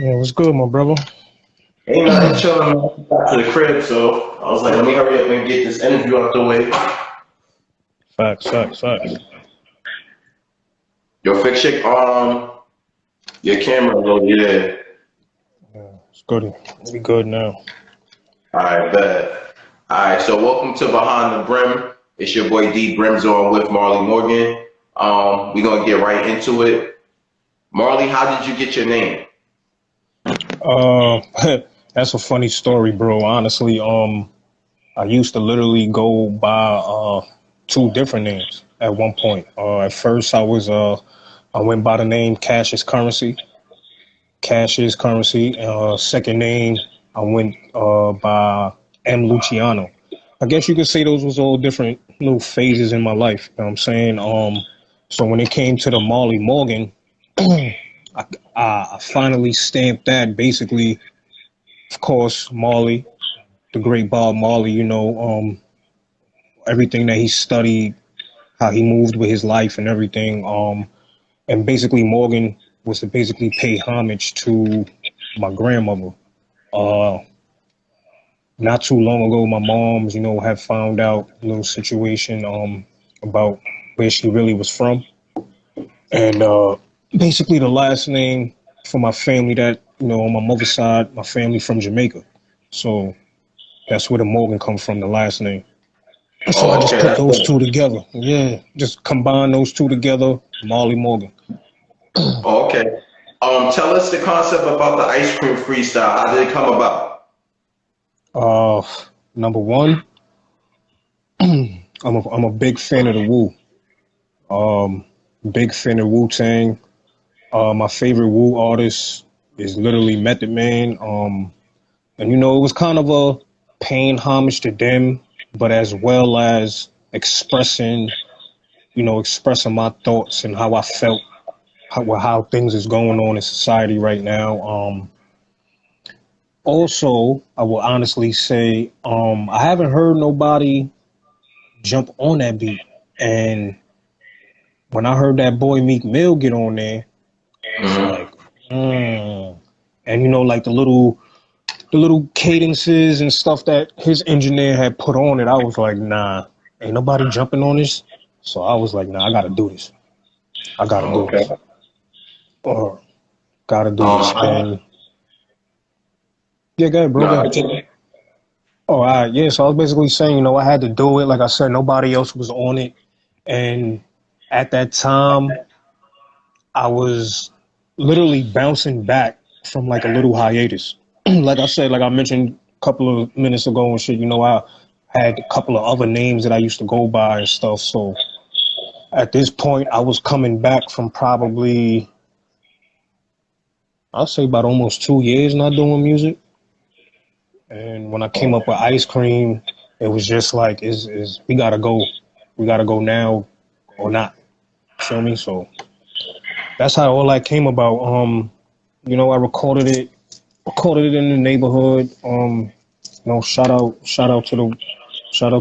Yeah, what's good, my brother? Ain't nothing chilling, man. Got to the crib, so I was like, let me hurry up and get this interview out the way. Facts, facts, facts. Yo, fix your camera low, yeah. Yeah, it's good. We good now. Alright, bet. Alright, so welcome to Behind the Brim. It's your boy D Brim's on with Marley Morgan. We're gonna get right into it. Marley, how did you get your name? Uh, that's a funny story, bro. Honestly, I used to literally go by two different names at one point. At first, I went by the name Cash is Currency. Cash is Currency. Second name, I went by M Luciano. I guess you could say those was all different little phases in my life. You know what I'm saying? So when it came to the Marley Morgan, I, I finally stamped that. Basically, of course, Marley, the great Bob Marley. Everything that he studied, how he moved with his life and everything. And basically, Morgan was to basically pay homage to my grandmother. Uh, Not too long ago, my mom's, had found out a little situation about where she really was from, and basically the last name for my family that on my mother's side, my family from Jamaica, so that's where the Morgan comes from, the last name. So I Oh, just okay, put that's those two good. together. Yeah, just combine those two together, Marley Morgan. Oh, okay. Tell us the concept about the ice cream freestyle. How did it come about? Uh, Number one, I'm a big fan of the Wu. Big fan of Wu Tang. My favorite Wu artist is literally Method Man. And it was kind of a paying homage to them, but as well as expressing my thoughts and how I felt, how things is going on in society right now. Also, I will honestly say, I haven't heard nobody jump on that beat, and when I heard that boy Meek Mill get on there, I was Hmm. like, mm. And like the little cadences and stuff that his engineer had put on it, I was like, nah, ain't nobody jumping on this. So I was like, nah, I gotta do this. I gotta do Okay. this. Or gotta do this. Um, And yeah, go ahead, bro. Go no, ahead. continue. Oh, all right. Yeah. So I was basically saying, I had to do it. Like I said, nobody else was on it. And at that time, I was literally bouncing back from like a little hiatus. Like I said, like I mentioned a couple of minutes ago and shit, I had a couple of other names that I used to go by and stuff. So at this point, I was coming back from probably, I'll say about almost 2 years not doing music. And when I came up with Ice Cream, it was just like, is we gotta go now or not. Feel me? So that's how all that came about. I recorded it in the neighborhood. Shout out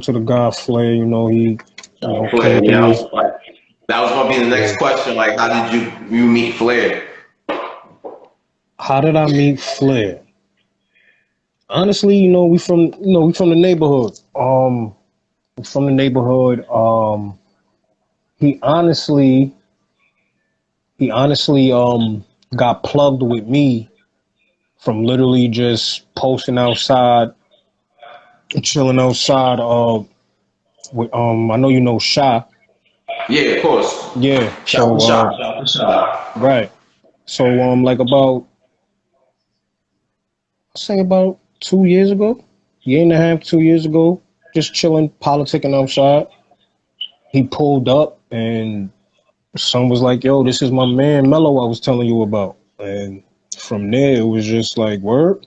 to the guy Flair. He, came Flair, yeah, through. that was gonna be the Yeah. next question. Like, how did you meet Flair? How did I meet Flair? Honestly, we from the neighborhood. We from the neighborhood. He honestly, he honestly, got plugged with me from literally just posting outside, chilling outside. I know Shy. Yeah, of course. Yeah. Shout So, to shot. Shout to shot. right. So, like I say about 2 years ago, year and a half, 2 years ago, just chilling, politicking outside. He pulled up and son was like, yo, this is my man Mello I was telling you about. And from there, it was just like, word.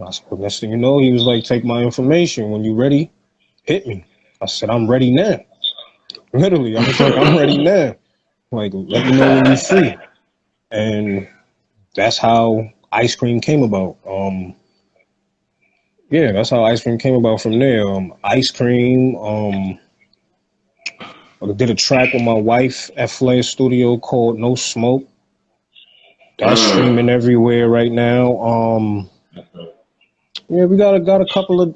I said, well, next thing you know, he was like, take my information. When you ready, hit me. I said, I'm ready now. Literally, I was like, I'm ready now. Like, let me know when you free. And that's how Ice Cream came about. Yeah, that's how Ice Cream came about from there. Ice Cream, I did a track with my wife at Flair Studio called No Smoke. That's streaming everywhere right now. Yeah, we got a couple of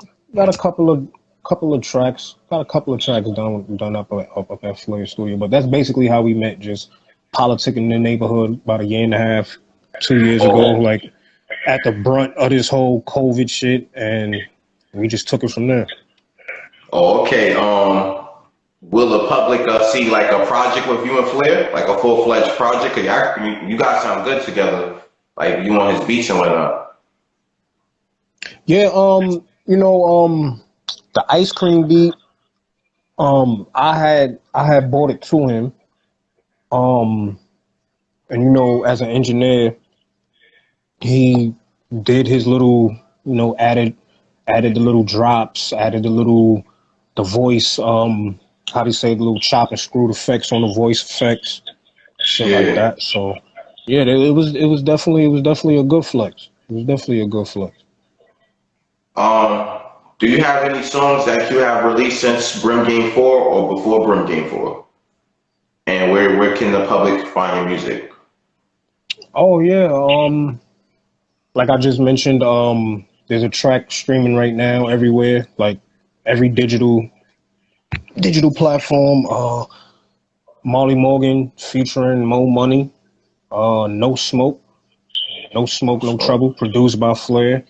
tracks. Got a couple of tracks done up at Flair Studio. But that's basically how we met. Just politicking in the neighborhood about a year and a half, 2 years ago. Like at the brunt of this whole COVID shit, and we just took it from there. Oh, okay. Will the public see like a project with you and Flair, like a full-fledged project? 'Cause you guys sound good together. Like you on his beats and whatnot. Yeah. The ice cream beat. I had bought it to him. And as an engineer, he did his little, added the little drops, added the voice, how do you say, the little chop and screw effects on the voice effects, shit like that. So yeah, it was definitely a good flex. It was definitely a good flex. Do you have any songs that you have released since Brim Game 4 or before Brim Game 4? And where can the public find your music? Oh yeah, like I just mentioned, there's a track streaming right now everywhere, like every digital platform. Marley Morgan featuring Mo Money. No Smoke, No Trouble, produced by Flair.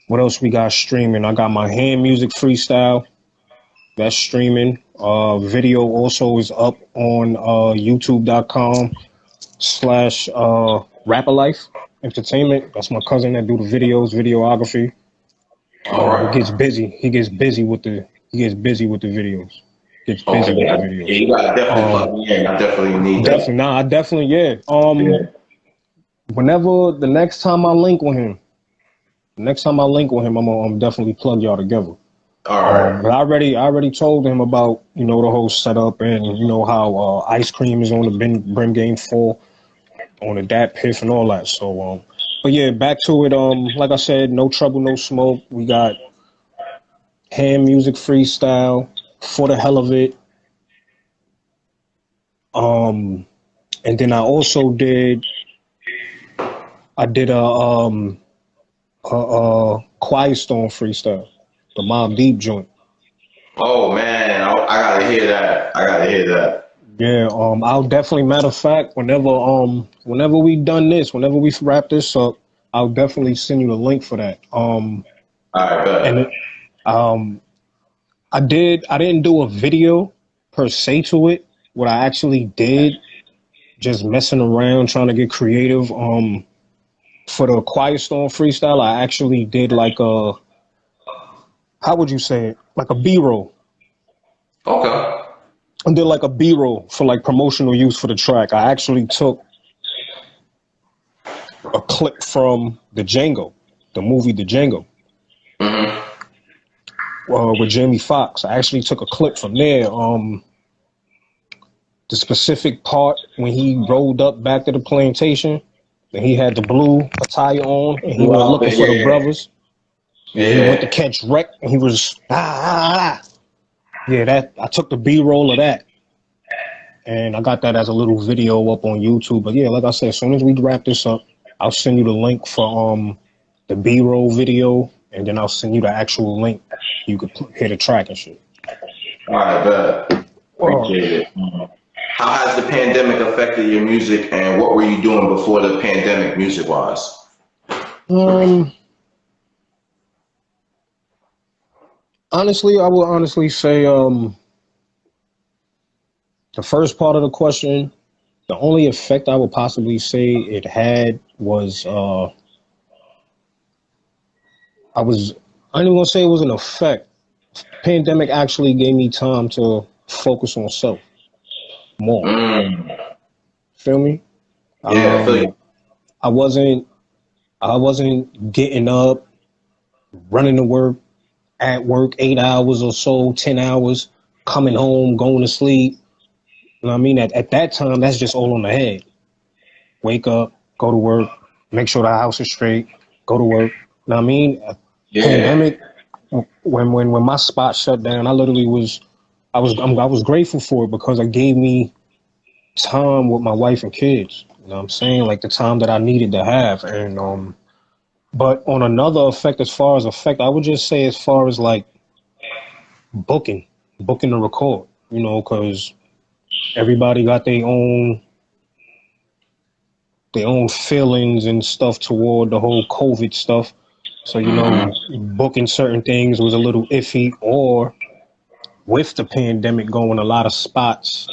What else we got streaming? I got my hand music freestyle. That's streaming. Video also is up on youtube.com/Rapperlife Entertainment. That's my cousin that do the videography. He gets busy. He gets busy with the videos. Gets busy with the videos. Yeah, you gotta definitely plug me in. I definitely need that. Whenever the next time I link with him, I'm definitely plug y'all together. All right. But I already told him about, the whole setup and, how Ice Cream is on the Brim Game 4, on the Dat Piff and all that. So, but yeah, back to it. Like I said, No Trouble, No Smoke. We got hand music freestyle, For the Hell of It. And then I also did a Quiet Storm freestyle, the Mobb Deep joint. Oh man, I gotta hear that. Yeah, I'll definitely. Matter of fact, whenever we done this, whenever we wrap this up, I'll definitely send you a link for that. All right, and I didn't do a video per se to it. What I actually did, just messing around, trying to get creative. For the Quiet Storm freestyle, I actually did like a, how would you say it? Like a B-roll. Okay. I did like a B-roll for like promotional use for the track. I actually took a clip from the movie The Django, with Jamie Foxx. I actually took a clip from there. The specific part when he rolled up back to the plantation, and he had the blue attire on, and he went looking for the brothers. Yeah. He went to catch wreck, and he was Yeah, I took the B-roll of that, and I got that as a little video up on YouTube. But yeah, like I said, as soon as we wrap this up, I'll send you the link for the B-roll video, and then I'll send you the actual link. You could hear the track and shit. All right, bet. Appreciate it. How has the pandemic affected your music, and what were you doing before the pandemic, music-wise? Honestly, I would say the first part of the question, the only effect I would possibly say it had was I ain't even gonna say it was an effect. Pandemic actually gave me time to focus on self more. Feel me? Yeah, I feel you. I wasn't getting up, running to work, at work 8 hours or so, 10 hours, coming home, going to sleep. You know what I mean? At that time, that's just all on the head. Wake up, go to work, make sure the house is straight, go to work. You know what I mean? Yeah. Pandemic, when my spot shut down, I was grateful for it because it gave me time with my wife and kids. You know what I'm saying? Like the time that I needed to have. And but on another effect, as far as effect, I would just say as far as like booking the record, you know, because everybody got their own feelings and stuff toward the whole COVID stuff. So, you know, booking certain things was a little iffy, or with the pandemic going, a lot of spots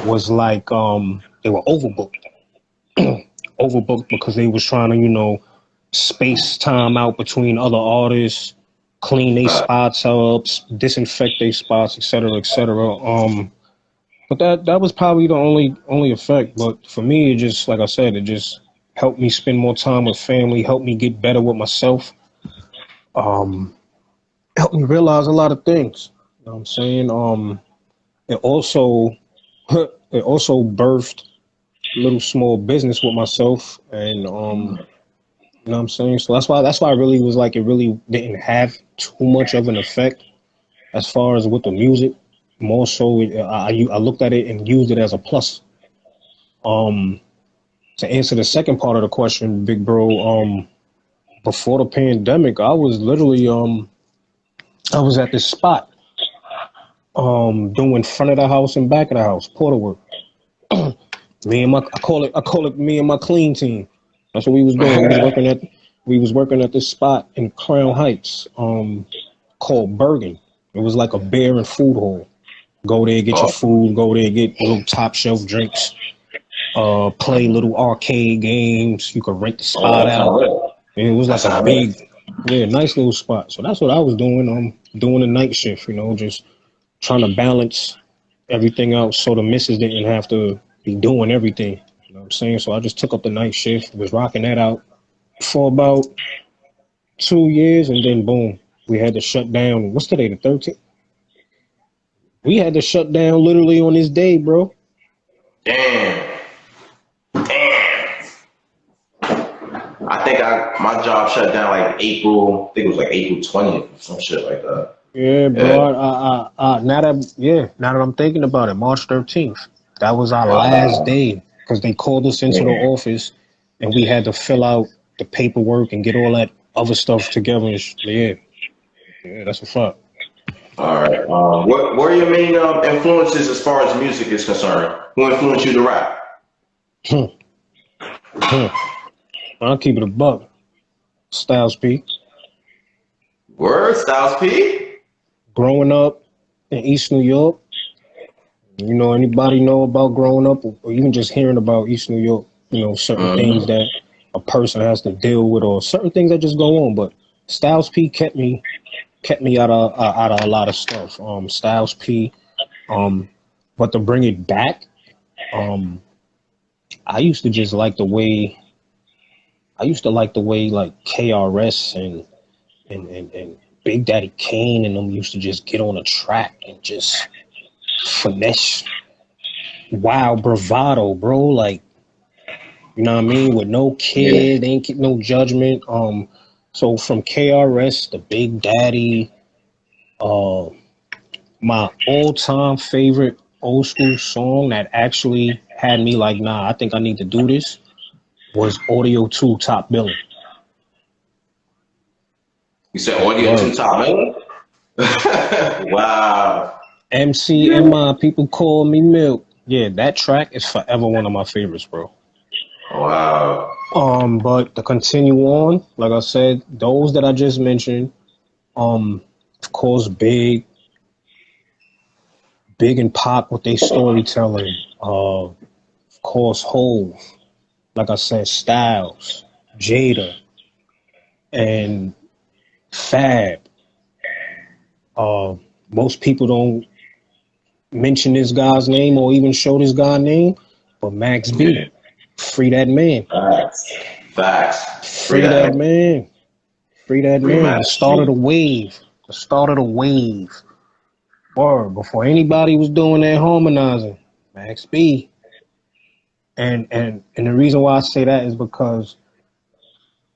was like they were overbooked. Overbooked because they was trying to, you know, space time out between other artists, clean their spots up, disinfect their spots, et cetera, et cetera. But that was probably the only effect. But for me, it just, like I said, it just helped me spend more time with family, helped me get better with myself, helped me realize a lot of things. You know what I'm saying? It also it also birthed a little small business with myself, and you know what I'm saying? So that's why I really was like, it really didn't have too much of an effect as far as with the music. More so, I looked at it and used it as a plus. Um, to answer the second part of the question, big bro, before the pandemic, I was literally I was at this spot doing front of the house and back of the house, porter work. I call it me and my clean team. That's what we was doing. We was working at this spot in Crown Heights, called Bergen. It was like a beer and food hall. Go there, get your food. Go there, get little top shelf drinks. Play little arcade games. You could rent the spot out. And it was like a big, yeah, nice little spot. So that's what I was doing. Doing the night shift. You know, just trying to balance everything out so the missus didn't have to be doing everything. You know what I'm saying? So I just took up the night shift, was rocking that out for about 2 years, and then boom, we had to shut down. What's today, the 13th? We had to shut down literally on this day, bro. Damn. Damn. I think my job shut down like April. I think it was like April 20th or some shit like that. Yeah, Yeah. bro. Now that I'm thinking about it, March 13th, that was our last Wow. day because they called us into the Yeah. office and we had to fill out the paperwork and get all that other stuff together. Yeah, that's a fact. All right. What are your main influences as far as music is concerned? Who influenced you to rap? Hmm, hmm. I'll keep it a buck. Styles P. Word, Styles P. Growing up in East New York, you know, anybody know about growing up or even just hearing about East New York, you know, certain things Mm-hmm. that a person has to deal with or certain things that just go on. But Styles P kept me out of a lot of stuff. Styles P. Um, but to bring it back, um, I used to just like the way like KRS and Big Daddy Kane and them used to just get on a track and just finesse, wild bravado, bro. Like, you know what I mean? With no Yeah. kid, they ain't keep no judgment. So from KRS to Big Daddy, uh, my all-time favorite old school song that actually had me like, nah, I think I need to do this was Audio 2 Top Billing. You said Audio 2 Word. Top Million? Wow. MCMI, people call me Milk. Yeah, that track is forever one of my favorites, bro. Wow. But to continue on, like I said, those that I just mentioned, of course, Big and Pop with their storytelling. Of course, Hove. Like I said, Styles, Jada, and Fab. Uh, Most people don't mention this guy's name or even show this guy's name, but Max B. Yeah. Free that man. Facts. Facts. Free Free that that man. man. Free that Free man. The Max start of the G. wave. The start of the wave. Word. Before anybody was doing that harmonizing, Max B. And the reason why I say that is because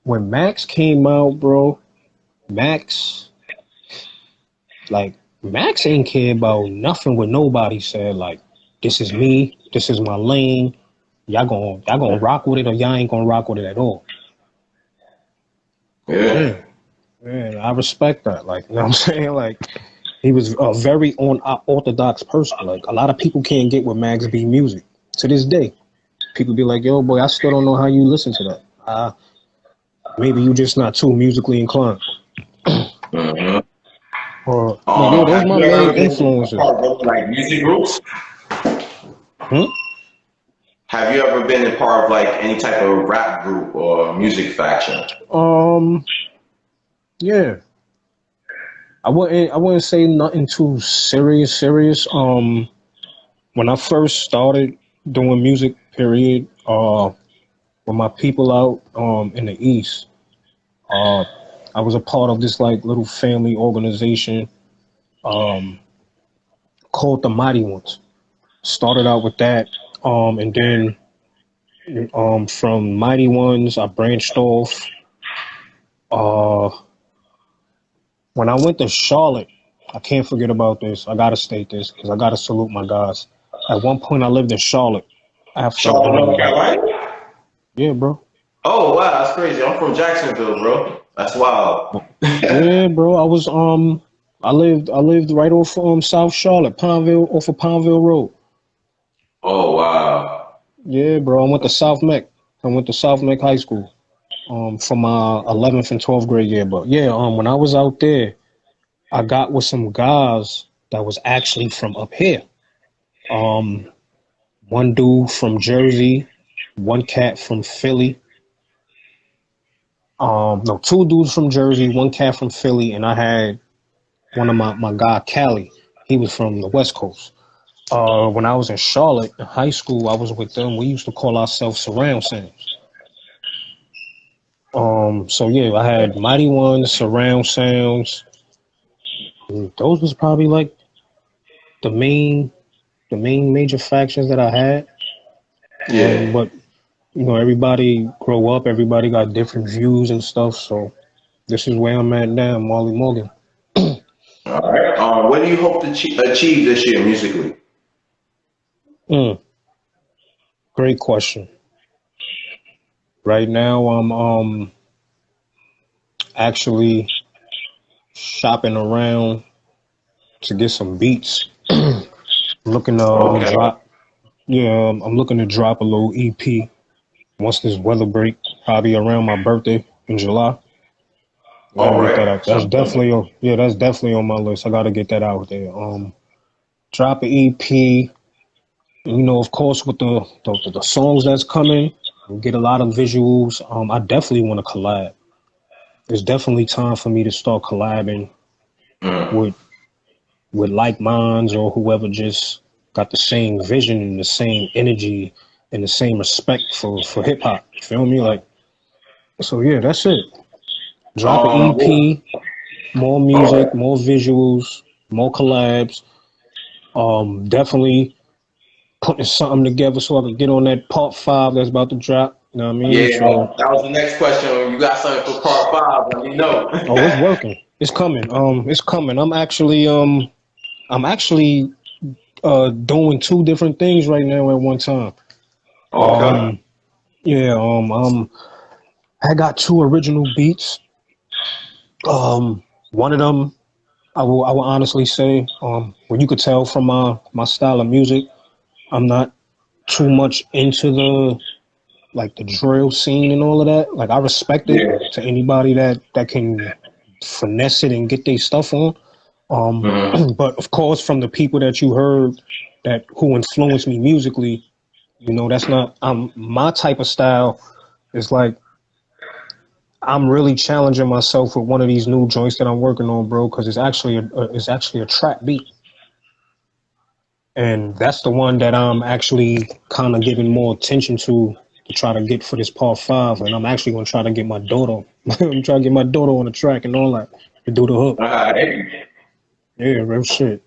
when Max came out, bro, Max Max ain't care about nothing what nobody said. Like, this is me, This is my lane. Y'all gonna rock with it, or y'all ain't gonna rock with it at all. Yeah. Yeah, I respect that. Like, you know what I'm saying? Like, he was a very unorthodox person. Like, a lot of people can't get with Max B music to this day. People be like, yo, boy, I still don't know how you listen to that. Maybe you just not too musically inclined. Mm-hmm. But yeah, those Have my you ever main been a influences. part of like music groups? Hmm? Have you ever been a part of like any type of rap group or music faction? Yeah. I wouldn't say nothing too serious. When I first started doing music, period, with my people out in the East, uh I was a part of this like little family organization um called the Mighty Ones. Started out with that, and then from Mighty Ones I branched off. Uh when I went to Charlotte, I can't forget about this. I gotta state this because I gotta salute my guys. At one point I lived in Charlotte after Charlotte, North Carolina? yeah, bro. Oh wow, that's crazy. I'm from Jacksonville, bro. That's wild. Yeah, bro. I lived right off South Charlotte, Pineville, off of Pineville Road. Oh wow. Yeah, bro. I went to South Mech. I went to South Mech High School for my 11th and 12th grade year. But yeah, when I was out there, I got with some guys that was actually from up here. Um, one dude from Jersey, one cat from Philly. No, two dudes from Jersey, one cat from Philly, and I had one of my guy Cali. He was from the West Coast. When I was in Charlotte in high school, I was with them. We used to call ourselves surround sounds. So yeah, I had Mighty Ones, surround sounds. And those was probably like the main major factions that I had. Yeah. But everybody grow up, everybody got different views and stuff. So this is where I'm at now, Marley Morgan. All right. What do you hope to achieve this year musically? Mm, great question. Right now, I'm actually shopping around to get some beats. Looking to Okay. drop. Yeah, I'm looking to drop a little EP once this weather break, probably around my birthday in July. I gotta All get that right. out. That's Sounds good. definitely yeah, that's definitely on my list. I gotta get that out there. Drop an EP. Of course, with the songs that's coming, we get a lot of visuals. I definitely want to collab. It's definitely time for me to start collabing Mm. with like minds or whoever just got the same vision and the same energy and the same respect for hip hop. Feel me? Like, so yeah, that's it. Drop an What, EP, more all music, right. more visuals, more collabs. Definitely putting something together so I can get on that part 5 that's about to drop. You know what I mean? Yeah, So, that was the next question. When you got something for part five, let me know. oh, it's working. It's coming. It's coming. I'm actually doing 2 different things right now at one time. Okay. Um, yeah. I got 2 original beats. One of them, I will honestly say, when you could tell from my style of music, I'm not too much into the like the drill scene and all of that. Like I respect it Yeah. to anybody that can finesse it and get their stuff on. Mhm. But of course, from the people that you heard that who influenced me musically, that's not my type of style. Is like I'm really challenging myself with one of these new joints that I'm working on, bro, because it's actually a trap beat, and that's the one that I'm actually kind of giving more attention to try to get for this part 5, and I'm actually gonna try to get my daughter. I'm trying to get my daughter on the track and all that to do the hook. All right. Yeah, real shit.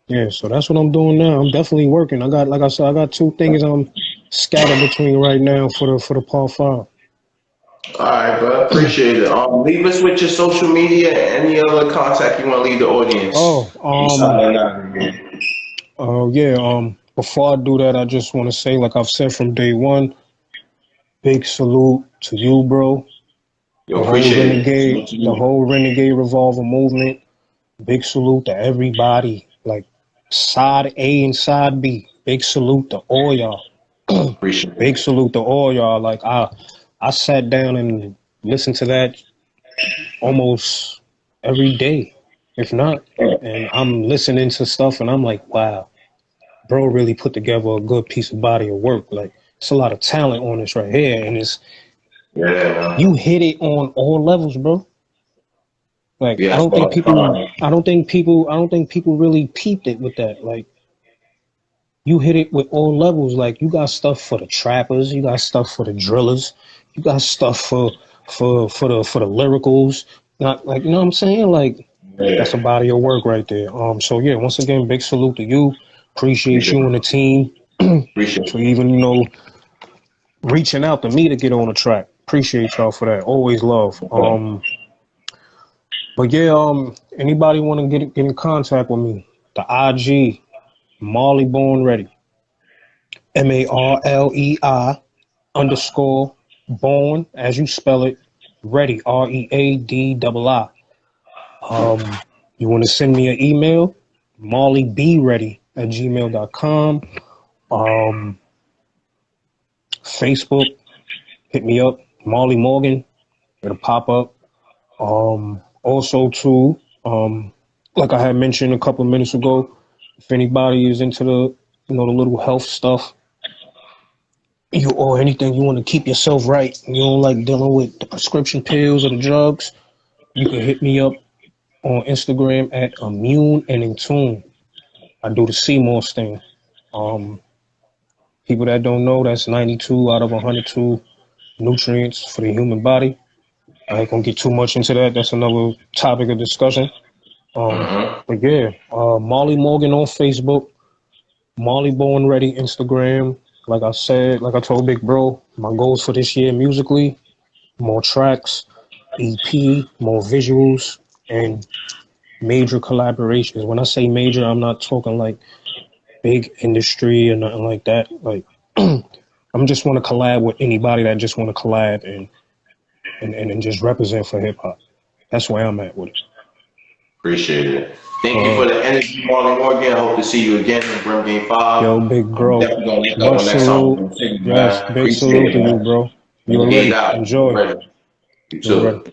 Yeah, so that's what I'm doing now. I'm definitely working. Like I said, I got 2 things I'm scattered between right now for the part 5. All right, bro. Appreciate it. Leave us with your social media and any other contact you want to leave the audience. Oh, You signing out here. yeah. before I do that, I just want to say, like I've said from day one, big salute to you, bro. Yo, appreciate it. Salute to The you. whole Renegade Revolver movement. Big salute to everybody. Like side A and side B. Big salute to all y'all. Appreciate Big it. salute to all y'all. Like I sat down and listened to that almost every day, if not. And I'm listening to stuff and I'm like, wow, bro really put together a good piece of body of work. Like it's a lot of talent on this right here. And it's Yeah, man. you hit it on all levels, bro. Like Yeah, I don't think people really peeped it with that. Like you hit it with all levels. Like you got stuff for the trappers, you got stuff for the drillers, you got stuff for the lyricals. Not like you know what I'm saying? Like that's a yeah. body of work right there. So yeah, once again, big salute to you. Appreciate Appreciate you it. and the team Appreciate for it. even, reaching out to me to get on the track. Appreciate y'all for that. Always love. Okay. But yeah, anybody want to get in contact with me? The IG, Marley Born Ready. Marlei underscore born as you spell it, ready, READI. You want to send me an email, marleybeready@gmail.com. Um, Facebook, hit me up, Marley Morgan, it'll pop up. Also too, like I had mentioned a couple of minutes ago, if anybody is into the little health stuff, you or anything you want to keep yourself right, you don't like dealing with the prescription pills or the drugs, you can hit me up on Instagram at Immune and in Tune. I do the CMOS thing. Um, People that don't know, that's 92 out of 102 nutrients for the human body. I ain't gonna get too much into that. That's another topic of discussion. Mm-hmm. But yeah, Marley Morgan on Facebook, Marley Born Ready Instagram. Like I said, like I told Big Bro, my goals for this year musically, more tracks, EP, more visuals, and major collaborations. When I say major, I'm not talking like big industry or nothing like that. Like I'm just want to collab with anybody that just want to collab and just represent for hip hop. That's where I'm at with it. Appreciate it. Thank you for Uh, the energy, Marlon Morgan. I hope to see you again in Brim Game 5. Yo, big I'm bro, definitely going to link up much on that song salute. with you, Yes, man. big Appreciate salute it, to you, man. bro. You Renegade already out. enjoy. Ready. You You already. too.